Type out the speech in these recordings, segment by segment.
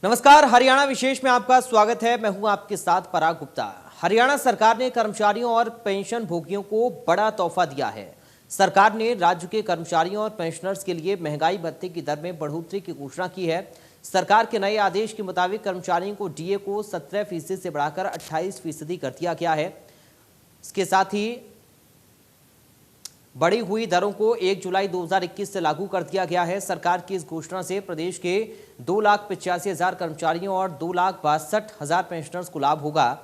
नमस्कार, हरियाणा विशेष में आपका स्वागत है। मैं हूं आपके साथ पराग गुप्ता। हरियाणा सरकार ने कर्मचारियों और पेंशन भोगियों को बड़ा तोहफा दिया है। सरकार ने राज्य के कर्मचारियों और पेंशनर्स के लिए महंगाई भत्ते की दर में बढ़ोतरी की घोषणा की है। सरकार के नए आदेश के मुताबिक कर्मचारियों को डीए को 17% से बढ़ाकर 28% कर दिया गया है। इसके साथ ही बढ़ी हुई दरों को 1 जुलाई 2021 से लागू कर दिया गया है। सरकार की इस घोषणा से प्रदेश के 2,85,000 कर्मचारियों और 2,62,000 पेंशनर्स को लाभ होगा।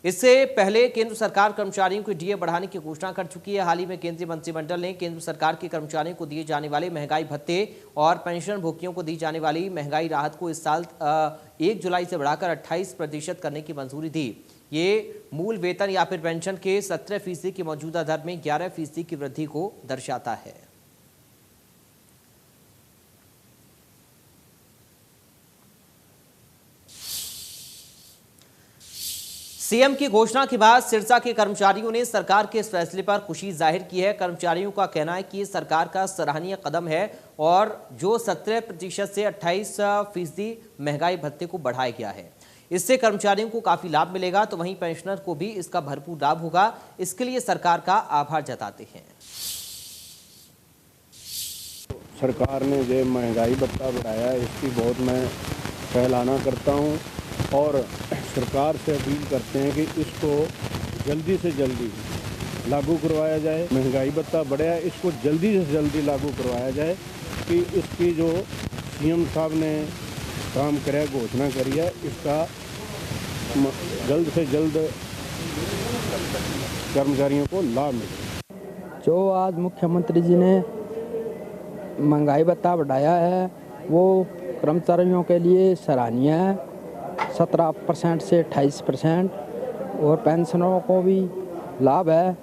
इससे पहले केंद्र सरकार कर्मचारियों के डीए बढ़ाने की घोषणा कर चुकी है। हाल ही में केंद्रीय मंत्रिमंडल ने केंद्र सरकार के कर्मचारियों को दिए जाने वाले महंगाई भत्ते और पेंशन भोगियों को दी जाने वाली महंगाई राहत को इस साल 1 जुलाई से बढ़ाकर 28% करने की मंजूरी दी। ये मूल वेतन या फिर पेंशन के 17% की मौजूदा दर में 11% की वृद्धि को दर्शाता है। सीएम की घोषणा के बाद सिरसा के कर्मचारियों ने सरकार के इस फैसले पर खुशी जाहिर की है। कर्मचारियों का कहना है कि सरकार का सराहनीय कदम है और जो 17% से 28% महंगाई भत्ते को बढ़ाया गया है, इससे कर्मचारियों को काफी लाभ मिलेगा। तो वहीं पेंशनर को भी इसका भरपूर लाभ होगा। इसके लिए सरकार का आभार जताते हैं। सरकार ने जो महंगाई भत्ता बढ़ाया है, इसकी बहुत मैं सराहना करता हूं और सरकार से अपील करते हैं कि इसको जल्दी से जल्दी लागू करवाया जाए। महंगाई भत्ता बढ़ा है, इसको जल्दी से जल्दी लागू करवाया जाए कि इसकी जो सीएम साहब ने काम कराया, घोषणा करी है, इसका जल्द से जल्द कर्मचारियों को लाभ मिले। जो आज मुख्यमंत्री जी ने महंगाई भत्ता बढ़ाया है वो कर्मचारियों के लिए सराहनीय है। 17% से 28% और पेंशनरों को भी लाभ है,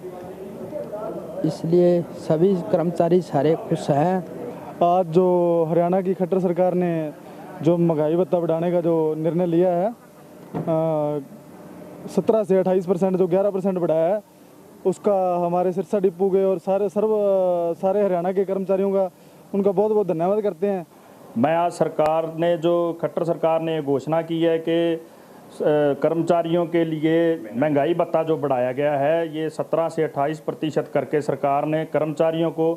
इसलिए सभी कर्मचारी सारे खुश हैं। आज जो हरियाणा की खट्टर सरकार ने जो महंगाई भत्ता बढ़ाने का जो निर्णय लिया है, 17 से 28% जो 11% बढ़ाया है, उसका हमारे सिरसा डिपू के और सारे हरियाणा के कर्मचारियों का उनका बहुत बहुत धन्यवाद करते हैं। मैं आज सरकार ने जो खट्टर सरकार ने घोषणा की है कि कर्मचारियों के लिए महंगाई भत्ता जो बढ़ाया गया है, ये 17 से 28% करके सरकार ने कर्मचारियों को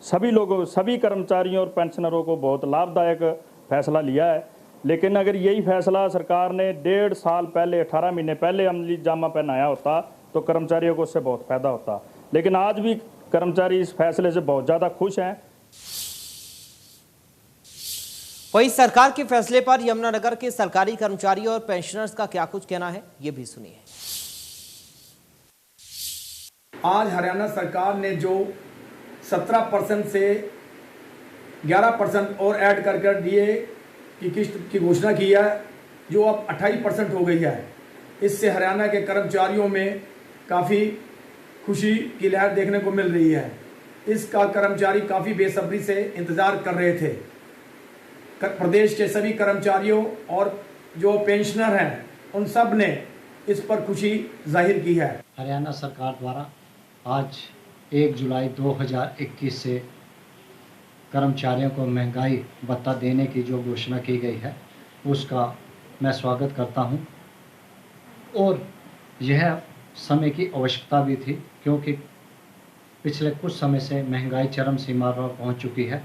सभी कर्मचारियों और पेंशनरों को बहुत लाभदायक फैसला लिया है। लेकिन अगर यही फैसला सरकार ने 1.5 साल पहले 18 महीने पहले अमली जामा पहनाया होता तो कर्मचारियों को उससे बहुत फायदा होता। लेकिन आज भी कर्मचारी इस फैसले से बहुत ज़्यादा खुश हैं। वहीं सरकार के फैसले पर यमुनानगर के सरकारी कर्मचारी और पेंशनर्स का क्या कुछ कहना है, ये भी सुनिए। आज हरियाणा सरकार ने जो 17% से 11% और ऐड कर डीए की किस्त की घोषणा की है, जो अब 28% हो गई है। इससे हरियाणा के कर्मचारियों में काफ़ी खुशी की लहर देखने को मिल रही है। इसका कर्मचारी काफ़ी बेसब्री से इंतज़ार कर रहे थे। प्रदेश के सभी कर्मचारियों और जो पेंशनर हैं, उन सब ने इस पर खुशी जाहिर की है। हरियाणा सरकार द्वारा आज 1 जुलाई 2021 से कर्मचारियों को महंगाई भत्ता देने की जो घोषणा की गई है, उसका मैं स्वागत करता हूं। और यह समय की आवश्यकता भी थी, क्योंकि पिछले कुछ समय से महंगाई चरम सीमा पर पहुंच चुकी है।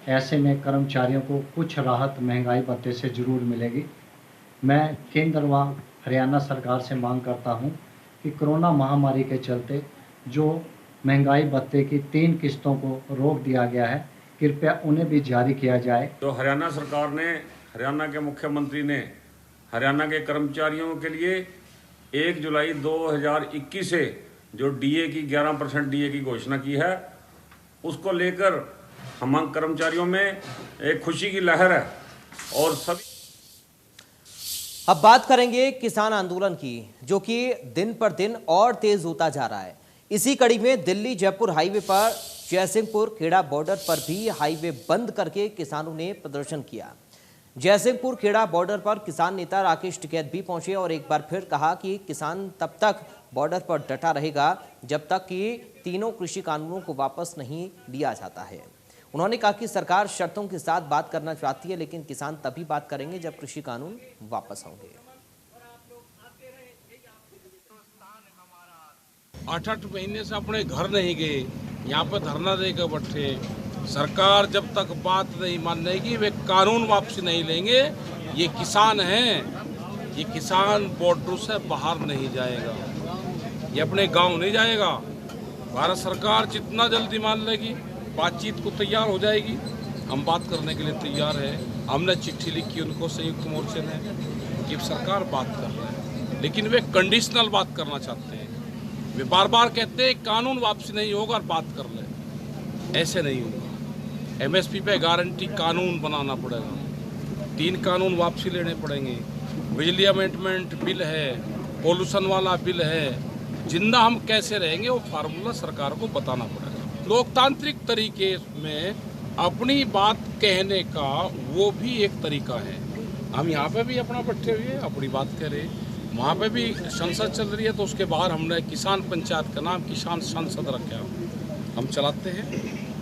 ऐसे में कर्मचारियों को कुछ राहत महंगाई भत्ते से ज़रूर मिलेगी। मैं केंद्र व हरियाणा सरकार से मांग करता हूं कि कोरोना महामारी के चलते जो महंगाई भत्ते की 3 किस्तों को रोक दिया गया है, कृपया उन्हें भी जारी किया जाए। तो हरियाणा सरकार ने, हरियाणा के मुख्यमंत्री ने हरियाणा के कर्मचारियों के लिए 1 जुलाई 2021 से जो डीए की 11% डीए की घोषणा की है, उसको लेकर हम कर्मचारियों में एक खुशी की लहर है। और सभी अब बात करेंगे किसान आंदोलन की, जो कि दिन पर दिन और तेज होता जा रहा है। इसी कड़ी में दिल्ली जयपुर हाईवे पर जयसिंहपुर खेड़ा बॉर्डर पर भी हाईवे बंद करके किसानों ने प्रदर्शन किया। जयसिंहपुर खेड़ा बॉर्डर पर किसान नेता राकेश टिकैत भी पहुंचे और एक बार फिर कहा कि किसान तब तक बॉर्डर पर डटा रहेगा जब तक कि तीनों कृषि कानूनों को वापस नहीं लिया जाता है। उन्होंने कहा कि सरकार शर्तों के साथ बात करना चाहती है, लेकिन किसान तभी बात करेंगे जब कृषि कानून वापस होंगे। 8-8 महीने से अपने घर नहीं गए, यहाँ पर धरना देकर बैठे। सरकार जब तक बात नहीं मानेगी, वे कानून वापसी नहीं लेंगे। ये किसान हैं, ये किसान बॉर्डर से बाहर नहीं जाएगा, ये अपने गांव नहीं जाएगा। भारत सरकार जितना जल्दी मान लेगी, बातचीत को तैयार हो जाएगी। हम बात करने के लिए तैयार है। हमने चिट्ठी लिखी उनको, संयुक्त मोर्चे ने, कि सरकार बात कर रहे हैं, लेकिन वे कंडीशनल बात करना चाहते हैं। वे बार बार कहते हैं कानून वापसी नहीं होगा और बात कर ले, ऐसे नहीं होगा। एमएसपी पे गारंटी कानून बनाना पड़ेगा, 3 कानून वापसी लेने पड़ेंगे। बिजली अमेंडमेंट बिल है, पॉल्यूशन वाला बिल है, जिंदा हम कैसे रहेंगे वो फार्मूला सरकार को बताना पड़ेगा। लोकतांत्रिक तरीके में अपनी बात कहने का वो भी एक तरीका है। हम यहाँ पे भी अपना बैठे हुए अपनी बात कह रहे, वहाँ पे भी संसद चल रही है, तो उसके बाहर हमने किसान पंचायत का नाम किसान संसद रखा, हम चलाते हैं।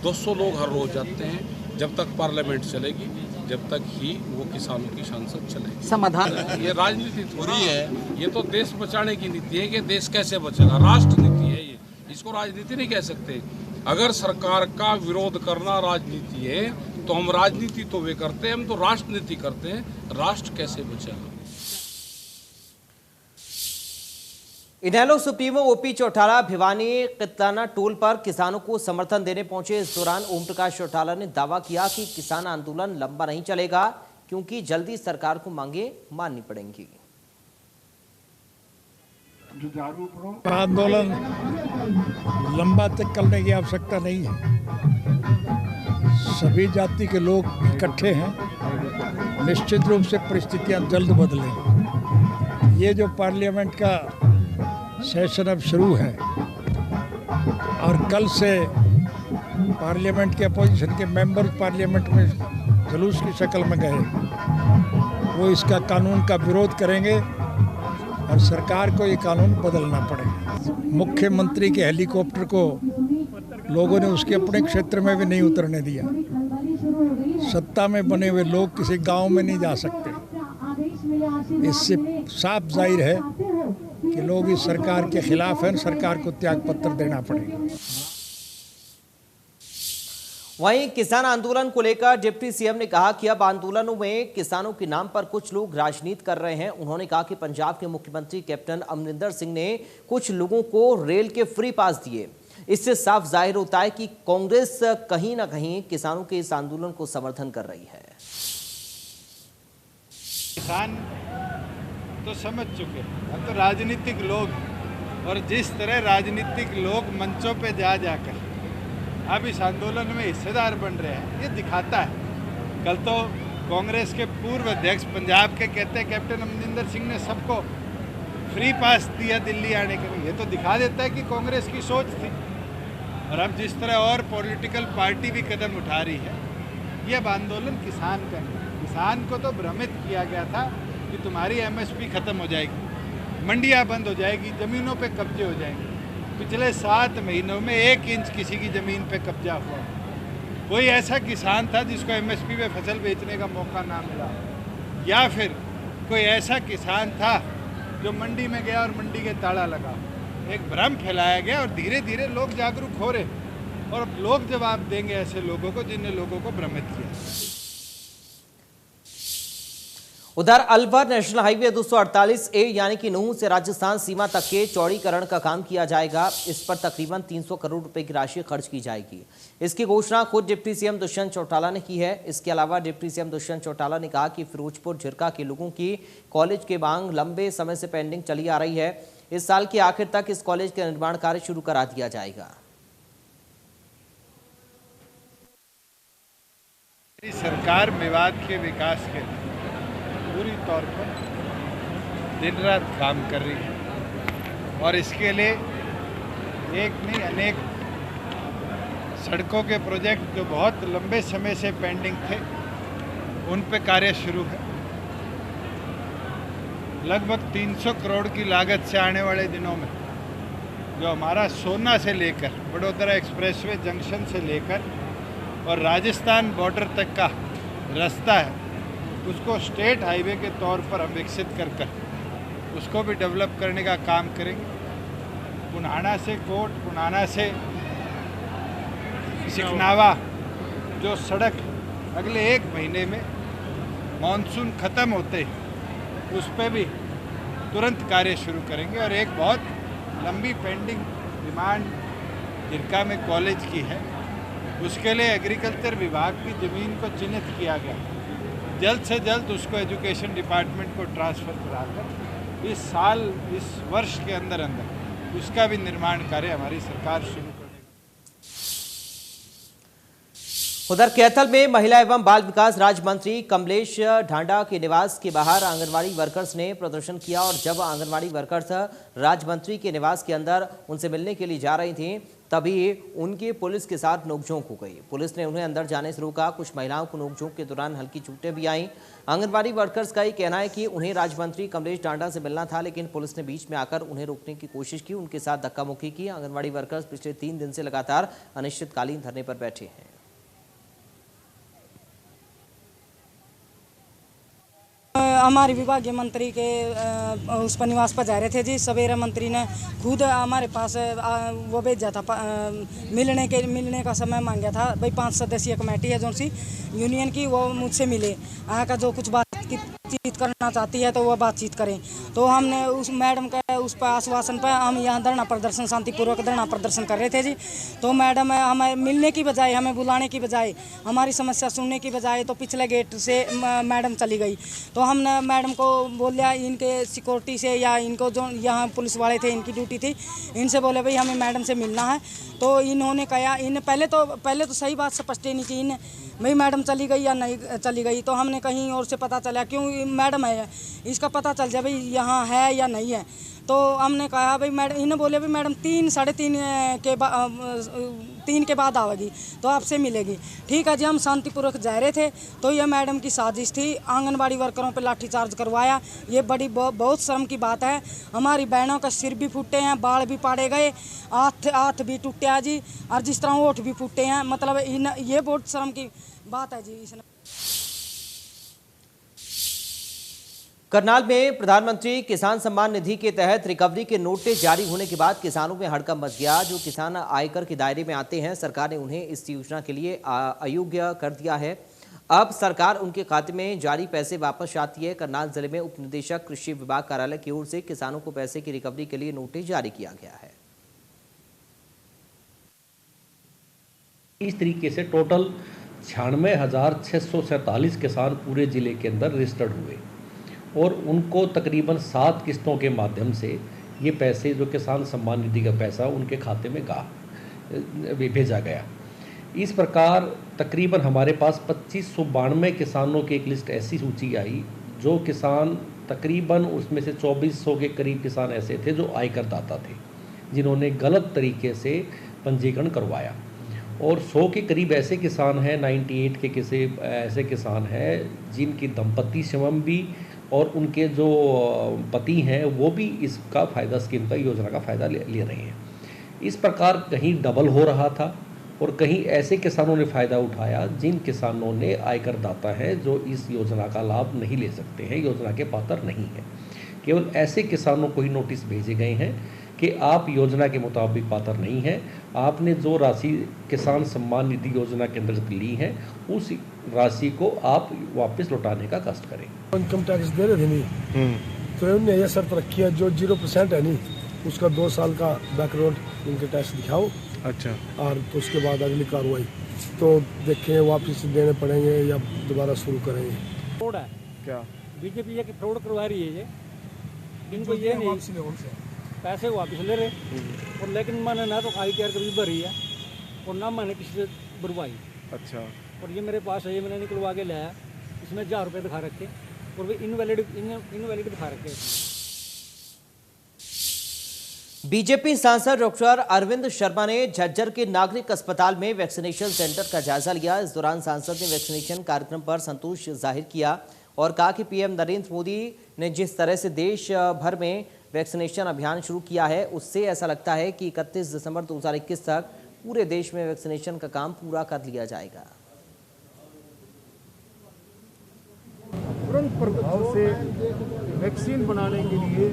200 लोग हर रोज जाते हैं। जब तक पार्लियामेंट चलेगी, जब तक ही वो किसानों की संसद चलेगी। समाधान ये राजनीति थोड़ी है, ये तो देश बचाने की नीति है कि देश कैसे बचेगा। राष्ट्र नीति है ये, इसको राजनीति नहीं कह सकते। अगर सरकार का विरोध करना राजनीति है तो हम राजनीति तो वे करते हैं, हम तो राष्ट्रनीति करते हैं। राष्ट्र कैसे बचेगा। INLD supremo OP Chautala Bhiwani Kitlana toll पर किसानों को समर्थन देने पहुंचे। इस दौरान ओम प्रकाश चौटाला ने दावा किया कि किसान आंदोलन लंबा नहीं चलेगा, क्योंकि जल्दी सरकार को मांगे माननी पड़ेंगी। आंदोलन लंबा तक करने की आवश्यकता नहीं है। सभी जाति के लोग इकट्ठे हैं, निश्चित रूप से परिस्थितियां जल्द बदलें। ये जो पार्लियामेंट का सेशन अब शुरू है और कल से पार्लियामेंट के अपोजिशन के मेंबर पार्लियामेंट में जुलूस की शक्ल में गए, वो इसका कानून का विरोध करेंगे और सरकार को ये कानून बदलना पड़ेगा। मुख्यमंत्री के हेलीकॉप्टर को लोगों ने उसके अपने क्षेत्र में भी नहीं उतरने दिया। सत्ता में बने हुए लोग किसी गांव में नहीं जा सकते। इससे साफ जाहिर है कि लोग इस सरकार के खिलाफ हैं, सरकार को त्यागपत्र देना पड़ेगा। वहीं किसान आंदोलन को लेकर डिप्टी सीएम ने कहा कि अब आंदोलनों में किसानों के नाम पर कुछ लोग राजनीति कर रहे हैं। उन्होंने कहा कि पंजाब के मुख्यमंत्री कैप्टन अमरिंदर सिंह ने कुछ लोगों को रेल के फ्री पास दिए। इससे साफ जाहिर होता है कि कांग्रेस कहीं ना कहीं किसानों के इस आंदोलन को समर्थन कर रही है। किसान तो समझ चुके हैं, अब तो राजनीतिक लोग, और जिस तरह राजनीतिक लोग मंचों पे जा जाकर अब इस आंदोलन में हिस्सेदार बन रहे हैं, ये दिखाता है। कल तो कांग्रेस के पूर्व अध्यक्ष पंजाब के कहते हैं कैप्टन अमरिंदर सिंह ने सबको फ्री पास दिया दिल्ली आने के लिए। ये तो दिखा देता है कि कांग्रेस की सोच थी। और अब जिस तरह और पॉलिटिकल पार्टी भी कदम उठा रही है, ये अब आंदोलन किसान का नहीं। किसान को तो भ्रमित किया गया था कि तुम्हारी एमएसपी खत्म हो जाएगी, मंडियां बंद हो जाएगी, ज़मीनों पे कब्जे हो जाएंगे। पिछले 7 महीनों में 1 इंच किसी की ज़मीन पे कब्जा हुआ। कोई ऐसा किसान था जिसको एमएसपी पे फसल बेचने का मौका ना मिला, या फिर कोई ऐसा किसान था जो मंडी में गया और मंडी के ताला लगा। एक भ्रम फैलाया गया और धीरे धीरे लोग जागरूक हो रहे, और अब लोग जवाब देंगे ऐसे लोगों को जिनने लोगों को भ्रमित किया। उधर अलवर नेशनल हाईवे 248A यानी कि नूंह से राजस्थान सीमा तक के चौड़ीकरण का काम किया जाएगा। इस पर तकरीबन 300 करोड़ रुपए की राशि खर्च की जाएगी। इसकी घोषणा खुद डिप्टी सीएम दुष्यंत चौटाला ने की है। इसके अलावा डिप्टी सीएम दुष्यंत चौटाला ने कहा कि फिरोजपुर झिरका के लोगों की कॉलेज की मांग लंबे समय से पेंडिंग चली आ रही है। इस साल के आखिर तक इस कॉलेज का निर्माण कार्य शुरू करा दिया जाएगा। सरकार मेवात के विकास के लिए पूरी तौर पर दिन रात काम कर रही है, और इसके लिए एक नहीं अनेक सड़कों के प्रोजेक्ट जो बहुत लंबे समय से पेंडिंग थे, उन पे कार्य शुरू है। लगभग 300 करोड़ की लागत से आने वाले दिनों में जो हमारा सोना से लेकर बड़ोदरा एक्सप्रेसवे जंक्शन से लेकर और राजस्थान बॉर्डर तक का रास्ता है उसको स्टेट हाईवे के तौर पर हम विकसित कर उसको भी डेवलप करने का काम करेंगे। पुनाना से कोट, पुनाना से सिकनावा जो सड़क अगले 1 महीने में मानसून ख़त्म होते ही उस पर भी तुरंत कार्य शुरू करेंगे। और एक बहुत लंबी पेंडिंग डिमांड जिरका में कॉलेज की है, उसके लिए एग्रीकल्चर विभाग की ज़मीन को चिन्हित किया गया, जल्द से जल्द उसको एजुकेशन डिपार्टमेंट को ट्रांसफ़र कराकर इस साल, इस वर्ष के अंदर अंदर उसका भी निर्माण कार्य हमारी सरकार शुरू करेगी। उधर कैथल में महिला एवं बाल विकास राज्य मंत्री कमलेश ढांडा के निवास के बाहर आंगनवाड़ी वर्कर्स ने प्रदर्शन किया और जब आंगनवाड़ी वर्कर्स राज्य मंत्री के निवास के अंदर उनसे मिलने के लिए जा रही थी तभी उनकी पुलिस के साथ नोकझोंक हो गई। पुलिस ने उन्हें अंदर जाने से रोका। कुछ महिलाओं को नोकझोंक के दौरान हल्की चोटें भी आईं। आंगनवाड़ी वर्कर्स का ये कहना है कि उन्हें राज्य मंत्री कमलेश ढांडा से मिलना था, लेकिन पुलिस ने बीच में आकर उन्हें रोकने की कोशिश की, उनके साथ धक्का मुक्की की। आंगनवाड़ी वर्कर्स पिछले 3 दिन से लगातार अनिश्चितकालीन धरने पर बैठे हैं। हमारे विभागीय मंत्री के उस पर निवास पर जा रहे थे जी। सवेरे मंत्री ने खुद हमारे पास वो भेजा था, मिलने का समय मांगा था। भाई 5 सदस्यीय कमेटी है जो सी यूनियन की, वो मुझसे मिले, आकर जो कुछ बातचीत करना चाहती है तो वो बातचीत करें। तो हमने उस मैडम का उस पर आश्वासन पर हम यहाँ धरना प्रदर्शन, शांतिपूर्वक धरना प्रदर्शन कर रहे थे जी। तो मैडम हमें मिलने की बजाय, हमें बुलाने की बजाय, हमारी समस्या सुनने की बजाय तो पिछले गेट से मैडम चली गई। तो हमने मैडम को बोला, इनके सिक्योरिटी से या इनको जो यहाँ पुलिस वाले थे, इनकी ड्यूटी थी, इनसे बोले भाई हमें मैडम से मिलना है। तो इन्होंने कहा, इन पहले तो सही बात स्पष्ट ही नहीं की इन भाई मैडम चली गई या नहीं चली गई। तो हमने कहीं और से पता चला, क्यों मैडम है इसका पता चल जाए भाई यहाँ है या नहीं है। तो हमने कहा भाई मैडम, इन्हें बोले भाई मैडम 3 साढ़े 3 के बाद आवेगी तो आपसे मिलेगी। ठीक है जी, हम शांतिपूर्वक जा रहे थे तो ये मैडम की साजिश थी, आंगनबाड़ी वर्करों पे लाठीचार्ज करवाया। ये बहुत शर्म की बात है। हमारी बहनों का सिर भी फूटे हैं, बाल भी पाड़े गए, हाथ भी टूटे हैं जी, और जिस तरह ओठ भी फूटे हैं। मतलब ये बहुत शर्म की बात है जी। इसने करनाल में प्रधानमंत्री किसान सम्मान निधि के तहत रिकवरी के नोटिस जारी होने के बाद किसानों में हड़कंप मच गया। जो किसान आयकर के दायरे में आते हैं, सरकार ने उन्हें इस योजना के लिए अयोग्य कर दिया है। अब सरकार उनके खाते में जारी पैसे वापस चाहती है। करनाल जिले में उप निदेशक कृषि विभाग कार्यालय की ओर से किसानों को पैसे की रिकवरी के लिए नोटिस जारी किया गया है। इस तरीके से टोटल 96,647 किसान पूरे जिले के अंदर रजिस्टर्ड हुए और उनको तकरीबन 7 किस्तों के माध्यम से ये पैसे, जो किसान सम्मान निधि का पैसा, उनके खाते में भेजा गया। इस प्रकार तकरीबन हमारे पास 2592 किसानों की एक लिस्ट ऐसी सूची आई जो किसान, तकरीबन उसमें से 2400 के करीब किसान ऐसे थे जो आयकर दाता थे, जिन्होंने गलत तरीके से पंजीकरण करवाया। और 100 के करीब ऐसे किसान हैं, 98 के किसी ऐसे किसान हैं जिनकी दंपति स्वावलंबी और उनके जो पति हैं वो भी इसका फ़ायदा, स्कीम का, योजना का फ़ायदा ले रहे हैं। इस प्रकार कहीं डबल हो रहा था और कहीं ऐसे किसानों ने फ़ायदा उठाया जिन किसानों ने आयकर दाता हैं जो इस योजना का लाभ नहीं ले सकते हैं, योजना के पात्र नहीं हैं। केवल ऐसे किसानों को ही नोटिस भेजे गए हैं कि आप योजना के मुताबिक पात्र नहीं हैं, आपने जो राशि किसान सम्मान निधि योजना के अंतर्गत ली है उस राशि को आप वापस लौटाने का कष्ट करें। इनकम टैक्स दे रहे थे नहीं, तो उन्होंने ये शर्त रखी है जो 0% है नहीं उसका 2 साल का बैकवर्ड इनके टैक्स दिखाओ। अच्छा। और तो उसके बाद अगली कार्रवाई तो देखें वापस देने पड़ेंगे या दोबारा शुरू करेंगे। फ्रॉड है क्या? बीजेपी ये फ्रॉड करवा रही है, ये इनको ये नहीं पैसे वापस ले रहे और लेकिन मैंने ना तो ITR कभी भरी है और ना मैंने किसी से भरवाई। अच्छा। और ये मेरे पास है, ये मैंने निकलवा के लाया, इसमें 1000 रुपये दिखा रखे और वे इनवैलिड दिखा रखे। बीजेपी सांसद डॉक्टर अरविंद शर्मा ने झज्जर के नागरिक अस्पताल में वैक्सीनेशन सेंटर का जायजा लिया। इस दौरान सांसद ने वैक्सीनेशन कार्यक्रम पर संतोष जाहिर किया और कहा कि पीएम नरेंद्र मोदी ने जिस तरह से देश भर में वैक्सीनेशन अभियान शुरू किया है उससे ऐसा लगता है कि 31 दिसंबर 2021 तक पूरे देश में वैक्सीनेशन का काम पूरा कर लिया जाएगा। तुरंत प्रभाव से वैक्सीन बनाने के लिए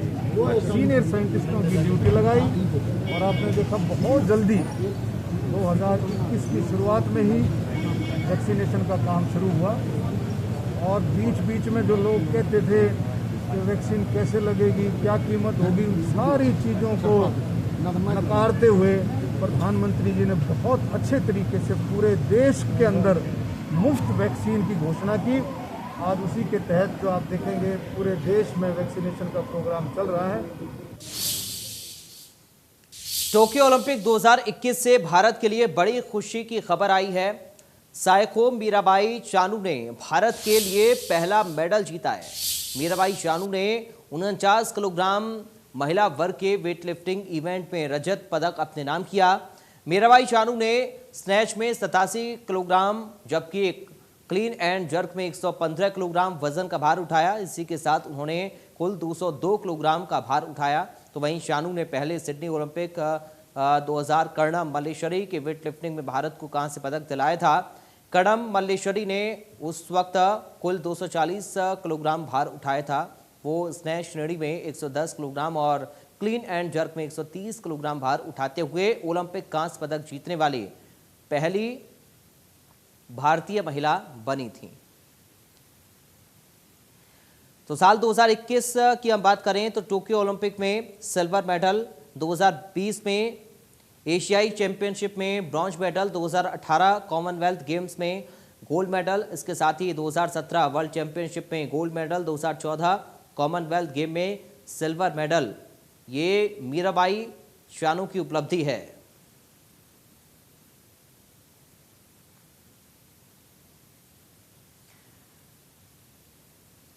सीनियर साइंटिस्टों की ड्यूटी लगाई और आपने देखा बहुत जल्दी 2021 की शुरुआत में ही वैक्सीनेशन का काम शुरू हुआ। और बीच बीच में जो लोग कहते थे कि वैक्सीन कैसे लगेगी, क्या कीमत होगी, उन सारी चीज़ों को नकारते हुए प्रधानमंत्री जी ने बहुत अच्छे तरीके से पूरे देश के अंदर मुफ्त वैक्सीन की घोषणा की। आज उसी के तहत जो आप देखेंगे पूरे देश में वैक्सीनेशन का प्रोग्राम चल रहा है। टोक्यो ओलंपिक 2021 से भारत के लिए बड़ी खुशी की खबर आई है। सायकोम मीराबाई चानू ने भारत के लिए पहला मेडल जीता है। मीराबाई चानू ने 49 किलोग्राम महिला वर्ग के वेटलिफ्टिंग इवेंट में रजत पदक अपने नाम किया। मीराबाई चानू ने स्नैच में 87 किलोग्राम जबकि क्लीन एंड जर्क में 115 किलोग्राम वजन का भार उठाया। इसी के साथ उन्होंने कुल 202 किलोग्राम का भार उठाया। तो वहीं चानू ने पहले सिडनी ओलंपिक 2000 कर्णम मल्लेश्वरी के वेटलिफ्टिंग में भारत को कांस्य पदक दिलाया था। कर्णम मल्लेश्वरी ने उस वक्त कुल 240 किलोग्राम भार उठाया था। वो स्नैच श्रेणी में 110 किलोग्राम और क्लीन एंड जर्क में 130 किलोग्राम भार उठाते हुए ओलंपिक कांस्य पदक जीतने वाली पहली भारतीय महिला बनी थी। तो साल 2021 की हम बात करें तो टोक्यो ओलंपिक में सिल्वर मेडल, 2020 में एशियाई चैंपियनशिप में ब्रॉन्ज मेडल, 2018 कॉमनवेल्थ गेम्स में गोल्ड मेडल, इसके साथ ही 2017 वर्ल्ड चैंपियनशिप में गोल्ड मेडल, 2014 कॉमनवेल्थ गेम में सिल्वर मेडल। ये मीराबाई चानू की उपलब्धि है।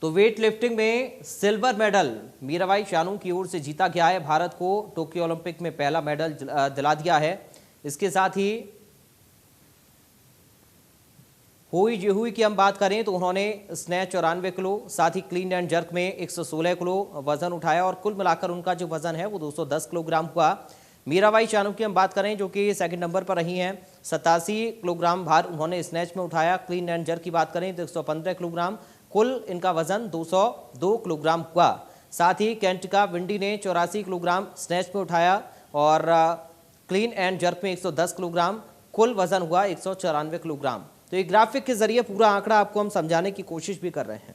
तो वेट लिफ्टिंग में सिल्वर मेडल मीराबाई चानू की ओर से जीता गया है। भारत को टोक्यो ओलंपिक में पहला मेडल दिला दिया है। इसके साथ ही हुई जेहुई की हम बात करें तो उन्होंने स्नैच 94 किलो, साथ ही क्लीन एंड जर्क में 116 किलो वजन उठाया और कुल मिलाकर उनका जो वजन है वो 210 किलोग्राम हुआ। मीराबाई चानू की हम बात करें जो कि सेकंड नंबर पर रही हैं, 87 किलोग्राम भार उन्होंने स्नैच में उठाया। क्लीन एंड जर्क की बात करें तो 115 किलोग्राम, कुल इनका वजन 202 किलोग्राम हुआ। साथ ही कैंटिका विंडी ने 84 किलोग्राम स्नैच में उठाया और क्लीन एंड जर्क में 110 किलोग्राम, कुल वजन हुआ 194 किलोग्राम। तो एक ग्राफिक के जरिए पूरा आंकड़ा आपको हम समझाने की कोशिश भी कर रहे हैं।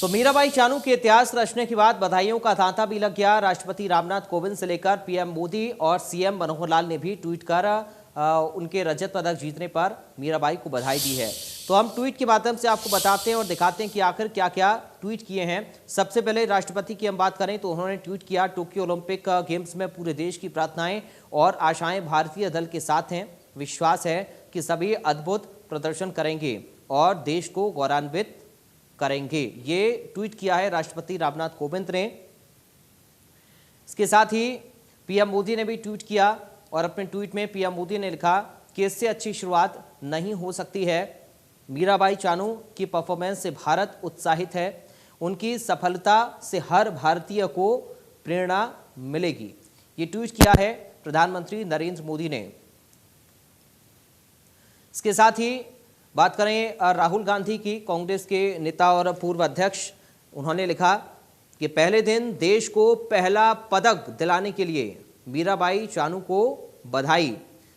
तो मीराबाई चानू के इतिहास रचने के बाद बधाइयों का तांता भी लग गया। राष्ट्रपति रामनाथ कोविंद से लेकर पीएम मोदी और सीएम मनोहर लाल ने भी ट्वीट कर उनके रजत पदक जीतने पर मीराबाई को बधाई दी है। तो हम ट्वीट के माध्यम से आपको बताते हैं और दिखाते हैं कि आखिर क्या क्या ट्वीट किए हैं। सबसे पहले राष्ट्रपति की हम बात करें तो उन्होंने ट्वीट किया, टोक्यो ओलंपिक गेम्स में पूरे देश की प्रार्थनाएं और आशाएं भारतीय दल के साथ हैं। विश्वास है कि सभी अद्भुत प्रदर्शन करेंगे और देश को गौरवान्वित करेंगे। ये ट्वीट किया है राष्ट्रपति रामनाथ कोविंद ने। इसके साथ ही पीएम मोदी ने भी ट्वीट किया और अपने ट्वीट में पीएम मोदी ने लिखा कि इससे अच्छी शुरुआत नहीं हो सकती है। मीराबाई चानू की परफॉर्मेंस से भारत उत्साहित है। उनकी सफलता से हर भारतीय को प्रेरणा मिलेगी। ये ट्वीट किया है प्रधानमंत्री नरेंद्र मोदी ने। इसके साथ ही बात करें राहुल गांधी की, कांग्रेस के नेता और पूर्व अध्यक्ष, उन्होंने लिखा कि पहले दिन देश को पहला पदक दिलाने के लिए मीराबाई चानू को बधाई।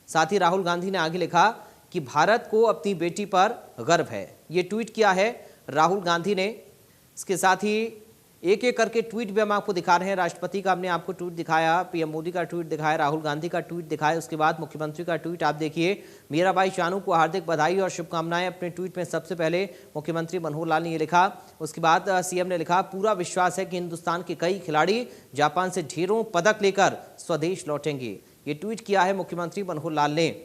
साथ ही राहुल गांधी ने आगे लिखा कि भारत को अपनी बेटी पर गर्व है। ये ट्वीट किया है राहुल गांधी ने। इसके साथ ही एक एक करके ट्वीट भी हम आपको दिखा रहे हैं। राष्ट्रपति का हमने आपको ट्वीट दिखाया, पीएम मोदी का ट्वीट दिखाया, राहुल गांधी का ट्वीट दिखाया, उसके बाद मुख्यमंत्री का ट्वीट आप देखिए। मीराबाई चानू को हार्दिक बधाई और शुभकामनाएं। अपने ट्वीट में सबसे पहले मुख्यमंत्री मनोहर लाल ने ये लिखा। उसके बाद सीएम ने लिखा, पूरा विश्वास है कि हिंदुस्तान के कई खिलाड़ी जापान से ढेरों पदक लेकर स्वदेश लौटेंगे। ये ट्वीट किया है मुख्यमंत्री मनोहर लाल ने।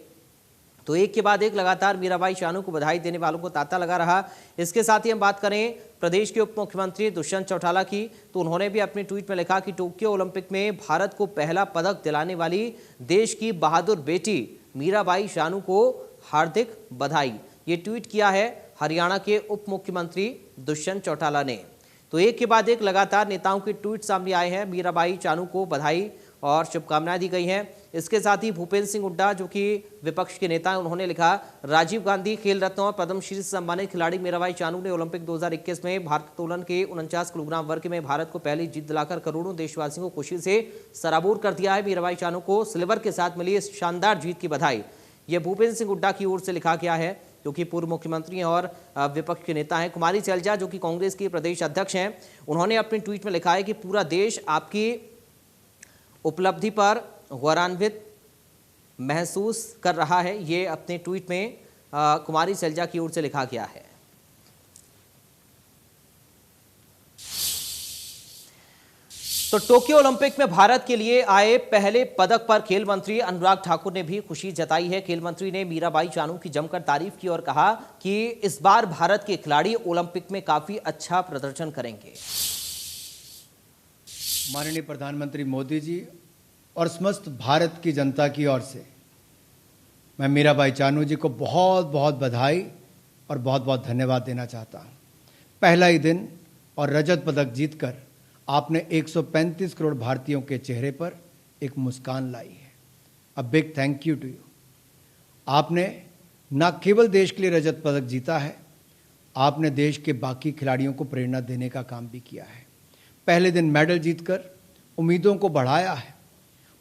तो एक के बाद एक लगातार मीराबाई चानू को बधाई देने वालों को तांता लगा रहा। इसके साथ ही हम बात करें प्रदेश के उप मुख्यमंत्री दुष्यंत चौटाला की, तो उन्होंने भी अपने ट्वीट में लिखा कि टोक्यो ओलंपिक में भारत को पहला पदक दिलाने वाली देश की बहादुर बेटी मीराबाई चानू को हार्दिक बधाई। ये ट्वीट किया है हरियाणा के उप मुख्यमंत्री दुष्यंत चौटाला ने। तो एक के बाद एक लगातार नेताओं के ट्वीट सामने आए हैं। मीराबाई चानू को बधाई और शुभकामनाएं दी गई हैं। इसके साथ ही भूपेंद्र सिंह हुड्डा जो कि विपक्ष के नेता हैं, उन्होंने लिखा, राजीव गांधी खेल रत्न और पद्मश्री से सम्मानित खिलाड़ी मीराबाई चानू ने ओलंपिक 2021 में भारोत्तोलन के 49 किलोग्राम वर्ग में भारत को पहली जीत दिलाकर करोड़ों देशवासियों को खुशी से सराबोर कर दिया है। मीराबाई चानू को सिल्वर के साथ मिली इस शानदार जीत की बधाई ये भूपेंद्र सिंह हुड्डा की ओर से लिखा गया है, जो कि पूर्व मुख्यमंत्री और विपक्ष के नेता हैं। कुमारी सैलजा जो कि कांग्रेस की प्रदेश अध्यक्ष हैं, उन्होंने अपने ट्वीट में लिखा है कि पूरा देश आपकी उपलब्धि पर गौरवान्वित महसूस कर रहा है। ये अपने ट्वीट में कुमारी सैलजा की ओर से लिखा गया है। तो टोक्यो ओलंपिक में भारत के लिए आए पहले पदक पर खेल मंत्री अनुराग ठाकुर ने भी खुशी जताई है। खेल मंत्री ने मीराबाई चानू की जमकर तारीफ की और कहा कि इस बार भारत के खिलाड़ी ओलंपिक में काफी अच्छा प्रदर्शन करेंगे। माननीय प्रधानमंत्री मोदी जी और समस्त भारत की जनता की ओर से मैं मीराबाई चानू जी को बहुत बहुत बधाई और बहुत बहुत धन्यवाद देना चाहता हूँ। पहला ही दिन और रजत पदक जीतकर आपने 135 करोड़ भारतीयों के चेहरे पर एक मुस्कान लाई है। A big thank you to you. आपने न केवल देश के लिए रजत पदक जीता है, आपने देश के बाकी खिलाड़ियों को प्रेरणा देने का काम भी किया है। पहले दिन मेडल जीतकर उम्मीदों को बढ़ाया है।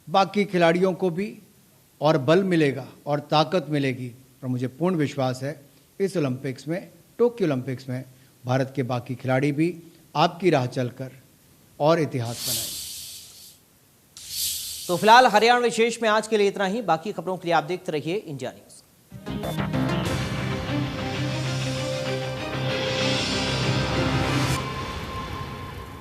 बाकी खिलाड़ियों को भी और बल मिलेगा और ताकत मिलेगी और मुझे पूर्ण विश्वास है इस ओलंपिक्स में, टोक्यो ओलंपिक्स में भारत के बाकी खिलाड़ी भी आपकी राह चलकर और इतिहास बनाएंगे। तो फिलहाल हरियाणा विशेष में आज के लिए इतना ही। बाकी खबरों के लिए आप देखते रहिए इंडिया न्यूज।